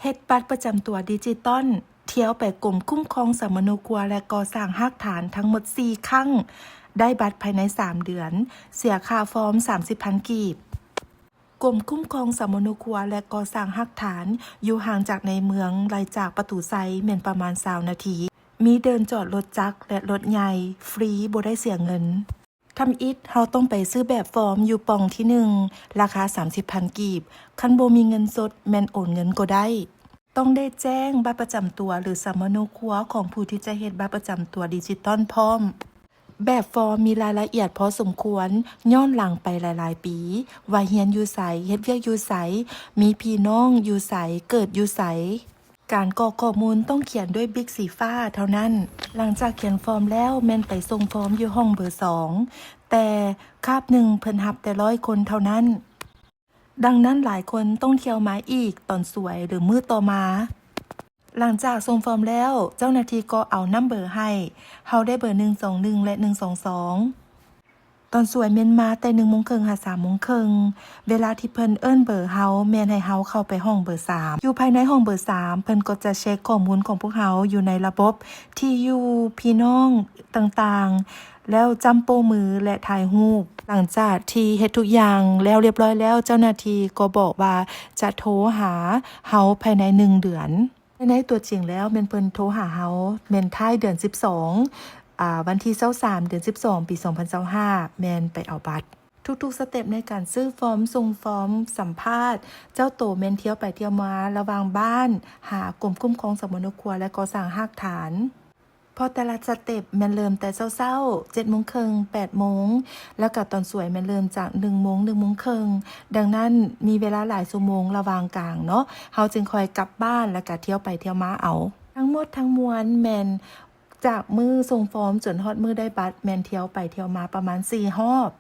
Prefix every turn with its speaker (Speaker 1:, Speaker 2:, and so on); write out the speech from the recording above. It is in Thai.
Speaker 1: เฮ็ดบัตรประจำตัวดิจิตอลเที่ยวไปกรมคุ้มครองสมนครัวและก่อสร้างรากฐานทั้งหมด4ครั้งได้บัตรภายใน3เดือนเสียค่าฟอร์ม 30,000 กีบกรมคุ้มครองสมนครัวและก่อสร้างรากฐานอยู่ห่างจากในเมืองไกลจากประตูไซแม่นประมาณ20นาทีมีเดินจอดรถจักรและรถใหญ่ฟรีบ่ได้เสียเงินทำอิฐเราต้องไปซื้อแบบฟอร์มอยู่ป่องที่1ราคา 30,000 กีบคันบ่มีเงินสดแม่นโอนเงินก็ได้ต้องได้แจ้งบัตรประจำตัวหรือสมนครัวของผู้ที่จะเฮ็ดบัตรประจำตัวดิจิตอลพร้อมแบบฟอร์มมีรายละเอียดพอสมควรย้อนหลังไปหลายๆปีว่าเฮียนอยู่ไสเฮ็ดเวียกอยู่ไสมีพี่น้องอยู่ไสเกิดอยู่ไสการกรอกข้อมูลต้องเขียนด้วยบิ๊กสีฟ้าเท่านั้นหลังจากเขียนฟอร์มแล้วแม่นไปส่งฟอร์มอยู่ห้องเบอร์2แต่คาบหนึ่งเพิ่นรับแต่100คนเท่านั้นดังนั้นหลายคนต้องเที่ยวมาอีกตอนสวยหรือมื้อต่อมาหลังจากส่งฟอร์มแล้วเจ้าหน้าที่ก็เอานัมเบอร์ให้เฮาได้เบอร์121และ122ตอนสวยแม่นมาแต่1:30 นหา3:30 นเวลาที่เพิ่นเอิ้นเบอร์เฮาแม่นให้เฮาเข้าไปห้องเบอร์3อยู่ภายในห้องเบอร์3เพิ่นก็จะเช็คข้อมูลของพวกเฮาอยู่ในระบบที่อยู่พี่น้องต่างๆแล้วจำโปรมือและถ่ายรูปหลังจากที่เฮ็ดทุกอย่างแล้วเรียบร้อยแล้วเจ้าหน้าที่ก็บอกว่าจะโทรหาเฮาภายใน1เดือนในตัวจริงแล้วแม่นเพิ่นโทรหาเฮาแม่นท้ายเดือน12วันที่23เดือน12ปี2025แม่นไปเอาบัตรทุกๆสเต็ปในการซื้อฟอร์มส่งฟอร์มสัมภาษณ์เจ้าโตแม่นเที่ยวไปเที่ยวมาระหว่างบ้านหากรมคุ้มครองสมนครัวและก่อสร้างรากฐานพอแต่ละสเต็ปแม่นเริ่มแต่เช้าๆ 7:30 น 8:00 นแล้วก็ตอนสวยแม่นเริ่มจาก 1:00 น 1:30 นดังนั้นมีเวลาหลายชั่วโมงระหว่างกลางเนาะเฮาจึงคอยกลับบ้านแล้วก็เที่ยวไปเที่ยวมาเอาทั้งหมดทั้งมวลแม่นจากมือส่งฟอร์มจนฮอดมือได้บัตรแม่นเที่ยวไปเที่ยวมาประมาณ4รอบ